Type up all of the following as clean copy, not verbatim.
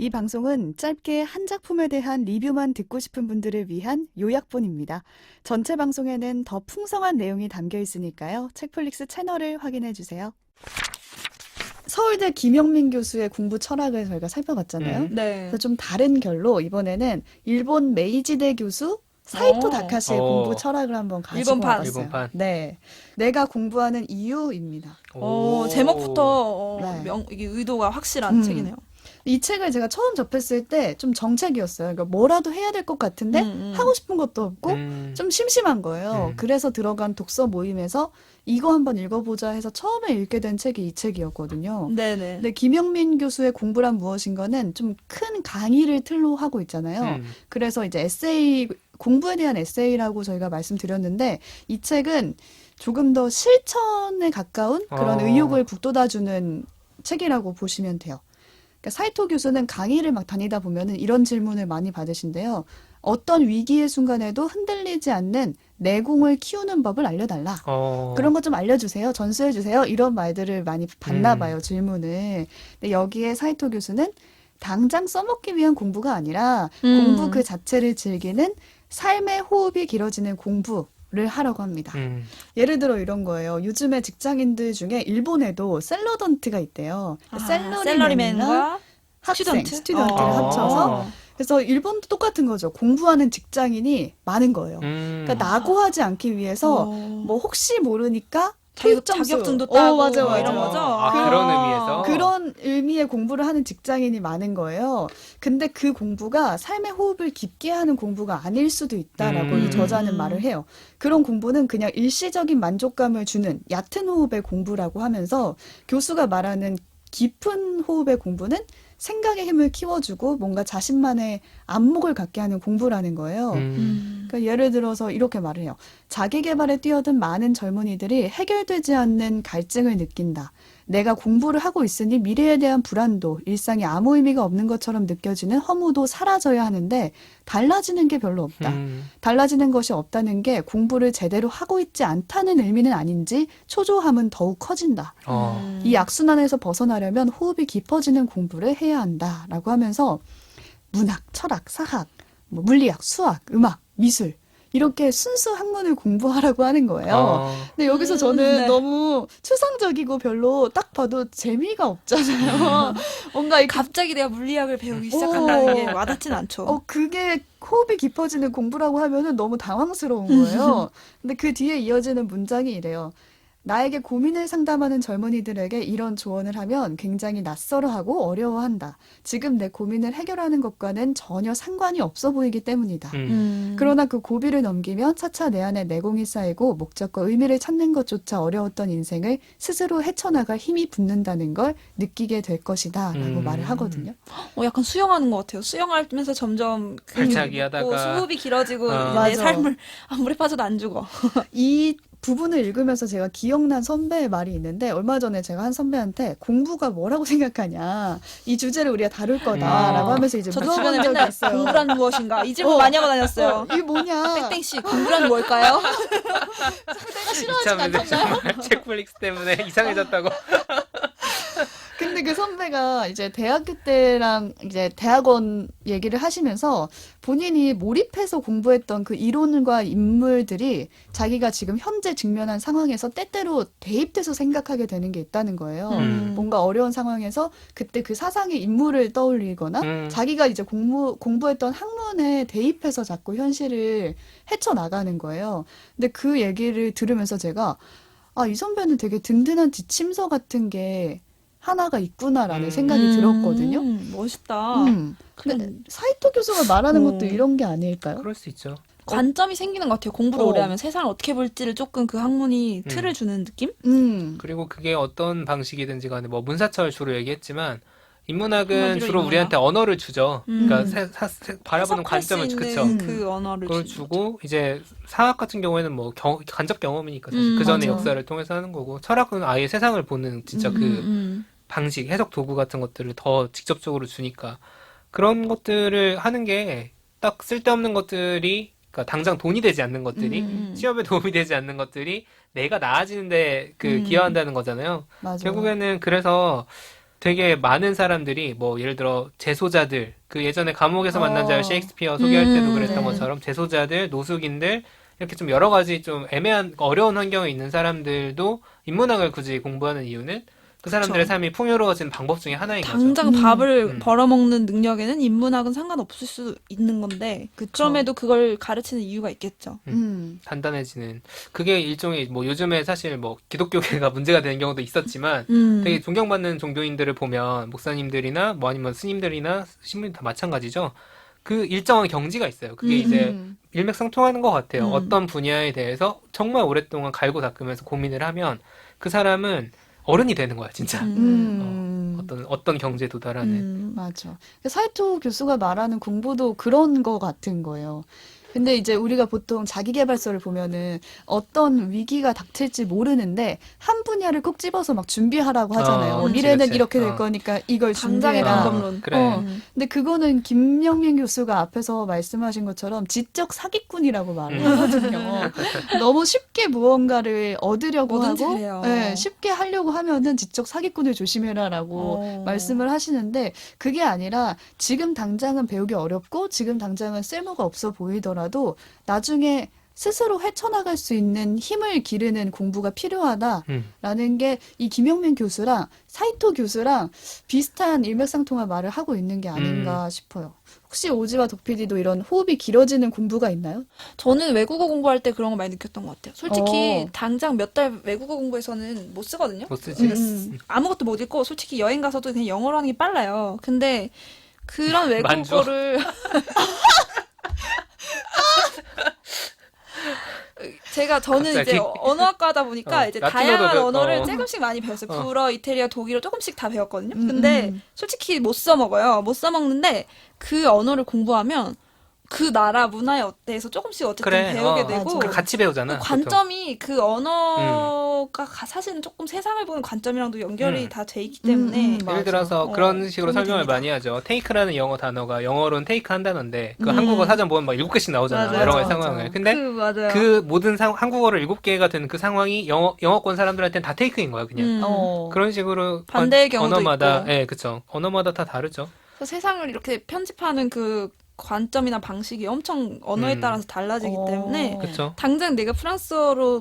이 방송은 짧게 한 작품에 대한 리뷰만 듣고 싶은 분들을 위한 요약본입니다. 전체 방송에는 더 풍성한 내용이 담겨 있으니까요. 책플릭스 채널을 확인해 주세요. 서울대 김영민 교수의 공부 철학을 저희가 살펴봤잖아요. 네. 그래서 좀 다른 결로 이번에는 일본 메이지대 교수 사이토 다카시의 공부 철학을 한번 가지고 일본판. 와봤어요. 일본판. 네, 내가 공부하는 이유입니다. 제목부터 네. 이게 의도가 확실한 책이네요. 이 책을 제가 처음 접했을 때 좀 정책이었어요. 그러니까 뭐라도 해야 될 것 같은데 하고 싶은 것도 없고 좀 심심한 거예요. 그래서 들어간 독서 모임에서 이거 한번 읽어보자 해서 처음에 읽게 된 책이 이 책이었거든요. 네네. 근데 김영민 교수의 공부란 무엇인가는 좀 큰 강의를 틀로 하고 있잖아요. 그래서 이제 에세이, 공부에 대한 에세이라고 저희가 말씀드렸는데 이 책은 조금 더 실천에 가까운 그런 의욕을 북돋아주는 책이라고 보시면 돼요. 그러니까 사이토 교수는 강의를 막 다니다 보면은 이런 질문을 많이 받으신데요. 어떤 위기의 순간에도 흔들리지 않는 내공을 키우는 법을 알려달라. 그런 거 좀 알려주세요. 전수해주세요. 이런 말들을 많이 받나 봐요, 질문을. 근데 여기에 사이토 교수는 당장 써먹기 위한 공부가 아니라 공부 그 자체를 즐기는 삶의 호흡이 길어지는 공부를 하라고 합니다. 예를 들어 이런 거예요. 요즘에 직장인들 중에 일본에도 샐러던트가 있대요. 샐러리맨과 학생, 스튜던트를 어. 합쳐서 그래서 일본도 똑같은 거죠. 공부하는 직장인이 많은 거예요. 그러니까 낙오하지 않기 위해서 뭐 혹시 모르니까 토익 점수. 자격증도 따고 맞아, 뭐 맞아. 이런 거죠. 그런 의미에서. 그런 의미의 공부를 하는 직장인이 많은 거예요. 근데 그 공부가 삶의 호흡을 깊게 하는 공부가 아닐 수도 있다라고 이 저자는 말을 해요. 그런 공부는 그냥 일시적인 만족감을 주는 얕은 호흡의 공부라고 하면서 교수가 말하는 깊은 호흡의 공부는 생각의 힘을 키워주고 뭔가 자신만의 안목을 갖게 하는 공부라는 거예요. 그러니까 예를 들어서 이렇게 말을 해요. 자기 개발에 뛰어든 많은 젊은이들이 해결되지 않는 갈증을 느낀다. 내가 공부를 하고 있으니 미래에 대한 불안도, 일상이 아무 의미가 없는 것처럼 느껴지는 허무도 사라져야 하는데 달라지는 게 별로 없다. 달라지는 것이 없다는 게 공부를 제대로 하고 있지 않다는 의미는 아닌지 초조함은 더욱 커진다. 이 악순환에서 벗어나려면 호흡이 깊어지는 공부를 해야 한다라고 하면서 문학, 철학, 사학, 뭐 물리학, 수학, 음악, 미술 이렇게 순수 학문을 공부하라고 하는 거예요. 근데 여기서 저는 네. 너무 추상적이고 별로 딱 봐도 재미가 없잖아요. 뭔가 이렇게 갑자기 내가 물리학을 배우기 시작한다는 게 와닿진 않죠. 그게 호흡이 깊어지는 공부라고 하면은 너무 당황스러운 거예요. 근데 그 뒤에 이어지는 문장이 이래요. 나에게 고민을 상담하는 젊은이들에게 이런 조언을 하면 굉장히 낯설어하고 어려워한다. 지금 내 고민을 해결하는 것과는 전혀 상관이 없어 보이기 때문이다. 그러나 그 고비를 넘기면 차차 내 안에 내공이 쌓이고 목적과 의미를 찾는 것조차 어려웠던 인생을 스스로 헤쳐나갈 힘이 붙는다는 걸 느끼게 될 것이다. 라고 말을 하거든요. 약간 수영하는 것 같아요. 수영하면서 점점 발차기 근육이 하다가. 붙고 호흡이 길어지고 이제 내 맞아. 삶을 물에 빠져도 안 죽어. 이 부분을 읽으면서 제가 기억난 선배의 말이 있는데 얼마 전에 제가 한 선배한테 공부가 뭐라고 생각하냐 이 주제를 우리가 다룰 거다라고 하면서 이제 저도 물어본 주변에 적이 맨날 있어요. 공부란 무엇인가 이 질문 많이 하고 다녔어요. 이게 뭐냐? 땡땡씨 공부란 뭘까요? 내가 싫어하지 이참에 않았나요? 정말 책플릭스 때문에 이상해졌다고. 근데 그 선배가 이제 대학교 때랑 이제 대학원 얘기를 하시면서 본인이 몰입해서 공부했던 그 이론과 인물들이 자기가 지금 현재 직면한 상황에서 때때로 대입돼서 생각하게 되는 게 있다는 거예요. 뭔가 어려운 상황에서 그때 그 사상의 인물을 떠올리거나 자기가 이제 공부했던 학문에 대입해서 자꾸 현실을 헤쳐나가는 거예요. 근데 그 얘기를 들으면서 제가 이 선배는 되게 든든한 지침서 같은 게 하나가 있구나라는 생각이 들었거든요. 멋있다. 근데 사이토 교수가 말하는 것도 어. 이런 게 아닐까요? 그럴 수 있죠. 관점이 생기는 것 같아요. 공부를 어. 오래 하면 세상을 어떻게 볼지를 조금 그 학문이 틀을 주는 느낌? 그리고 그게 어떤 방식이든지 간에 뭐 문사철 주로 얘기했지만 인문학은 한마디로 주로 인문학. 우리한테 언어를 주죠. 그러니까 바라보는 해석할 수 관점을 있는 그쵸. 그 언어를 그걸 주는 주고 이제 사학 같은 경우에는 뭐 간접 경험이니까 사실 그 전의 맞아. 역사를 통해서 하는 거고 철학은 아예 세상을 보는 진짜 그 방식, 해석 도구 같은 것들을 더 직접적으로 주니까 그런 것들을 하는 게 딱 쓸데없는 것들이 그러니까 당장 돈이 되지 않는 것들이 취업에 도움이 되지 않는 것들이 내가 나아지는데 그 기여한다는 거잖아요. 맞아요. 결국에는 그래서 되게 많은 사람들이 뭐 예를 들어 재소자들, 그 예전에 감옥에서 만난 자를 셰익스피어 소개할 때도 그랬던 네. 것처럼 재소자들, 노숙인들 이렇게 좀 여러 가지 좀 애매한 어려운 환경에 있는 사람들도 인문학을 굳이 공부하는 이유는 그 사람들의 그쵸. 삶이 풍요로워지는 방법 중에 하나인 거죠. 당장 밥을 음. 벌어먹는 능력에는 인문학은 상관없을 수 있는 건데 그쵸. 그럼에도 그걸 가르치는 이유가 있겠죠. 단단해지는 그게 일종의 뭐 요즘에 사실 뭐 기독교계가 문제가 되는 경우도 있었지만 되게 존경받는 종교인들을 보면 목사님들이나 뭐 아니면 스님들이나 신부님 다 마찬가지죠. 그 일정한 경지가 있어요. 그게 이제 일맥상통하는 것 같아요. 어떤 분야에 대해서 정말 오랫동안 갈고 닦으면서 고민을 하면 그 사람은 어른이 되는 거야, 진짜. 어떤 경지에 도달하는. 맞아. 사이토 교수가 말하는 공부도 그런 거 같은 거예요. 근데 이제 우리가 보통 자기계발서를 보면은 어떤 위기가 닥칠지 모르는데 한 분야를 꼭 집어서 막 준비하라고 하잖아요. 그치, 미래는 그치. 이렇게 될 거니까 이걸 당장의 준비해라. 방법론. 그래. 근데 그거는 김영민 교수가 앞에서 말씀하신 것처럼 지적 사기꾼이라고 말을 하거든요. 너무 쉽게 무언가를 얻으려고 뭐든지 하고, 그래요. 네, 쉽게 하려고 하면은 지적 사기꾼을 조심해라라고 말씀을 하시는데 그게 아니라 지금 당장은 배우기 어렵고 지금 당장은 쓸모가 없어 보이더라도 나중에 스스로 헤쳐나갈 수 있는 힘을 기르는 공부가 필요하다라는 게 이 김영민 교수랑 사이토 교수랑 비슷한 일맥상통한 말을 하고 있는 게 아닌가 싶어요. 혹시 오지와 덕PD도 이런 호흡이 길어지는 공부가 있나요? 저는 외국어 공부할 때 그런 거 많이 느꼈던 것 같아요. 솔직히 어. 당장 몇 달 외국어 공부에서는 못 쓰거든요. 못 쓰지. 아무것도 못 읽고 솔직히 여행 가서도 그냥 영어로 하는 게 빨라요. 근데 그런 만주. 외국어를 저는 갑자기? 이제 언어학과다 보니까 이제 라틴어도 다양한 언어를 어. 조금씩 많이 배웠어요. 어. 불어, 이태리어, 독일어 조금씩 다 배웠거든요. 근데 솔직히 못 써먹어요. 못 써먹는데 그 언어를 공부하면 그 나라 문화에 대해서 조금씩 어쨌든 그래. 배우게 맞아. 되고 그 같이 배우잖아. 그 관점이 그 언어가 사실은 조금 세상을 보는 관점이랑도 연결이 다 돼 있기 때문에 맞아. 예를 들어서 그런 식으로 도움이 설명을 됩니다. 많이 하죠. 테이크라는 영어 단어가 영어로는 테이크 한다는데 그 음. 한국어 사전 보면 막 7개씩 나오잖아. 맞아요. 여러 가지 맞아. 상황을. 근데 맞아요. 그 모든 한국어를 7개가 되는 그 상황이 영어권 사람들한테는 다 테이크인 거야, 그냥. 그런 그런 식으로 반대의 경우도 언어마다 있고. 예, 그쵸. 언어마다 다 다르죠. 그래서 세상을 이렇게 편집하는 그 관점이나 방식이 엄청 언어에 따라서 달라지기 때문에 그쵸. 당장 내가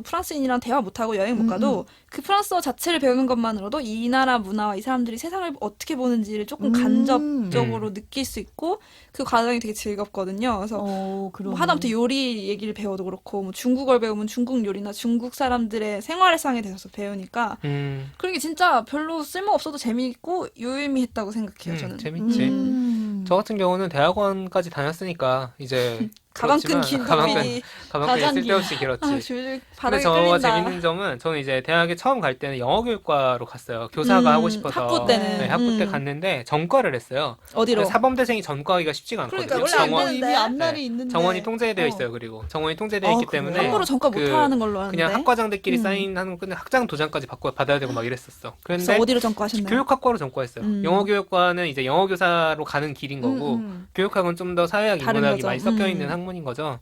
프랑스인이랑 대화 못하고 여행 못 가도 그 프랑스어 자체를 배우는 것만으로도 이 나라 문화와 이 사람들이 세상을 어떻게 보는지를 조금 간접적으로 느낄 수 있고 그 과정이 되게 즐겁거든요. 그래서 뭐 하다못해 요리 얘기를 배워도 그렇고 뭐 중국어를 배우면 중국 요리나 중국 사람들의 생활상에 대해서 배우니까 그런 게 진짜 별로 쓸모 없어도 재미있고 유의미했다고 생각해요. 저는. 재밌지. 저 같은 경우는 대학원까지 다녔으니까 이제 가방 그렇지만 끊긴 가방 덕분이 가방끈이 쓸데없이 길었지. 줄줄 근데 바닥에 저가 끌린다. 재밌는 점은 저는 이제 대학에 처음 갈 때는 영어교육과로 갔어요. 교사가 하고 싶어서. 학부 때는. 네, 학부 때 갔는데 전과를 했어요. 어디로? 사범대생이 전과하기가 쉽지가 않거든요. 그러니까 원래 안 되는데. 이미 앞날이 있는데 정원이 통제되어 있어요. 그리고 정원이 통제되어 있기 그래요? 때문에 함부로 전과 그 못하는 걸로 아는데. 그냥 학과장들끼리 사인하는 건 학장 도장까지 받아야 되고 막 이랬었어. 그래서 그런데 어디로 전과하셨나요? 교육학과로 전과했어요. 영어교육과는 이제 영어교사로 가는 길인 거고 교육학은 좀 더 사회학, 다른 인문학이 거죠. 많이 섞여 있는 학문인 거죠.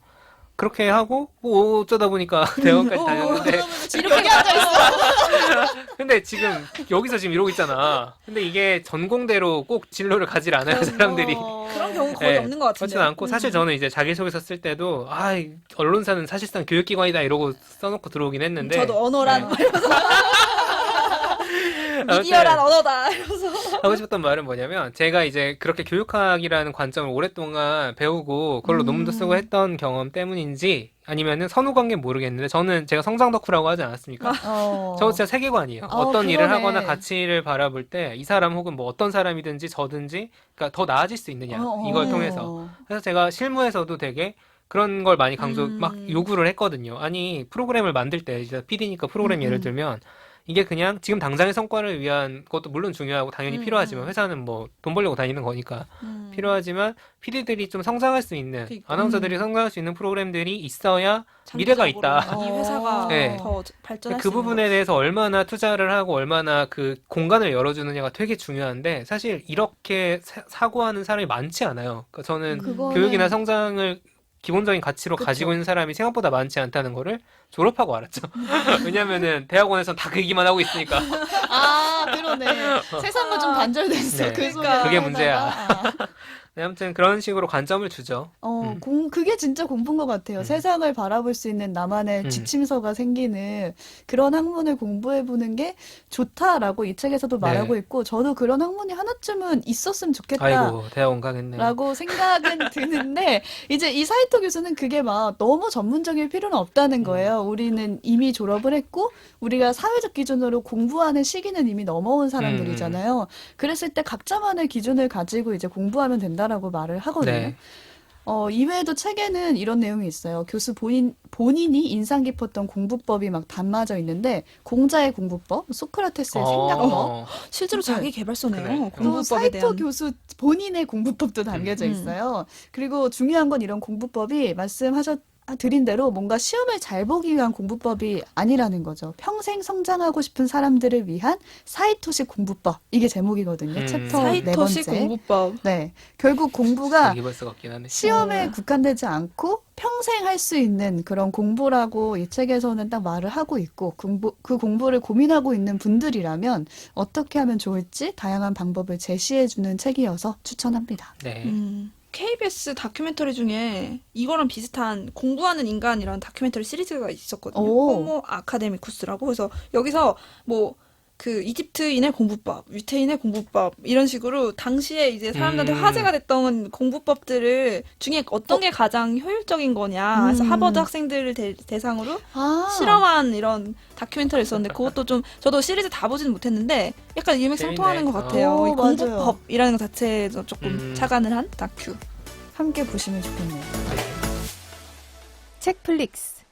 그렇게 하고 뭐 어쩌다 보니까 대학원까지 다녔는데 이렇게 앉아있어. 근데 지금 여기서 지금 이러고 있잖아. 근데 이게 전공대로 꼭 진로를 가질 않아요, 사람들이. 그런 경우 거의 네, 없는 것 같은데. 그렇진 않고 사실 저는 이제 자기소개서 쓸 때도 언론사는 사실상 교육기관이다 이러고 써놓고 들어오긴 했는데 저도 언어란 네. 이러면서 미디어란 언어다 이러면서 하고 싶었던 말은 뭐냐면 제가 이제 그렇게 교육학이라는 관점을 오랫동안 배우고 그걸로 논문도 쓰고 했던 경험 때문인지 아니면은 선후관계는 모르겠는데 저는 제가 성장 덕후라고 하지 않았습니까? 저 진짜 세계관이에요. 어떤 일을 그러네. 하거나 가치를 바라볼 때 이 사람 혹은 뭐 어떤 사람이든지 저든지 그러니까 더 나아질 수 있느냐 이걸 통해서 그래서 제가 실무에서도 되게 그런 걸 많이 막 요구를 했거든요. 아니 프로그램을 만들 때 이제 PD니까 프로그램 예를 들면 이게 그냥 지금 당장의 성과를 위한 것도 물론 중요하고 당연히 필요하지만 회사는 뭐 돈 벌려고 다니는 거니까 필요하지만 PD들이 좀 성장할 수 있는 아나운서들이 성장할 수 있는 프로그램들이 있어야 미래가 있다. 이 회사가 네. 더 발전할 그 수 있는 부분에 대해서 얼마나 투자를 하고 얼마나 그 공간을 열어주느냐가 되게 중요한데 사실 이렇게 사고하는 사람이 많지 않아요. 그러니까 저는 그거는- 교육이나 성장을 기본적인 가치로 그쵸. 가지고 있는 사람이 생각보다 많지 않다는 거를 졸업하고 알았죠. 왜냐면은 대학원에선 다 그 얘기만 하고 있으니까. 아, 그러네. 세상과 좀 단절됐어. 네. 그 소리 그게 하다가. 문제야. 네, 아무튼 그런 식으로 관점을 주죠. 그게 진짜 공부인 것 같아요. 세상을 바라볼 수 있는 나만의 지침서가 생기는 그런 학문을 공부해보는 게 좋다라고 이 책에서도 말하고 네. 있고, 저도 그런 학문이 하나쯤은 있었으면 좋겠다. 아이고, 대학원 가겠네. 라고 생각은 드는데, 이제 이 사이토 교수는 그게 막 너무 전문적일 필요는 없다는 거예요. 우리는 이미 졸업을 했고, 우리가 사회적 기준으로 공부하는 시기는 이미 넘어온 사람들이잖아요. 그랬을 때 각자만의 기준을 가지고 이제 공부하면 된다라고 말을 하거든요. 네. 이외에도 책에는 이런 내용이 있어요. 교수 본인이 인상 깊었던 공부법이 막 담아져 있는데, 공자의 공부법, 소크라테스의 생각법, 실제로 자기 개발서네요. 그래. 또 공부법에 사이토 대한. 교수 본인의 공부법도 담겨져 있어요. 그리고 중요한 건 이런 공부법이 드린 대로 뭔가 시험을 잘 보기 위한 공부법이 아니라는 거죠. 평생 성장하고 싶은 사람들을 위한 사이토식 공부법. 이게 제목이거든요. 챕터 네 사이토식 번째. 공부법. 네. 결국 공부가 얘기해볼 수가 없긴 하네. 시험에 국한되지 않고 평생 할 수 있는 그런 공부라고 이 책에서는 딱 말을 하고 있고, 그 공부를 고민하고 있는 분들이라면 어떻게 하면 좋을지 다양한 방법을 제시해주는 책이어서 추천합니다. 네. KBS 다큐멘터리 중에 이거랑 비슷한 공부하는 인간이라는 다큐멘터리 시리즈가 있었거든요. 오. 호모 아카데미쿠스라고. 그래서 여기서 뭐 그 이집트인의 공부법, 유태인의 공부법 이런 식으로 당시에 이제 사람들한테 화제가 됐던 공부법들을 중에 어떤 게 가장 효율적인 거냐. 그래서 하버드 학생들을 대상으로 실험한 이런 다큐멘터리 있었는데, 그것도 좀 저도 시리즈 다 보지는 못했는데 약간 일맥상통하는 것 같아요. 오, 이 맞아요. 공부법이라는 것 자체에서 조금 착안을 한 다큐. 함께 보시면 좋겠네요. 책플릭스.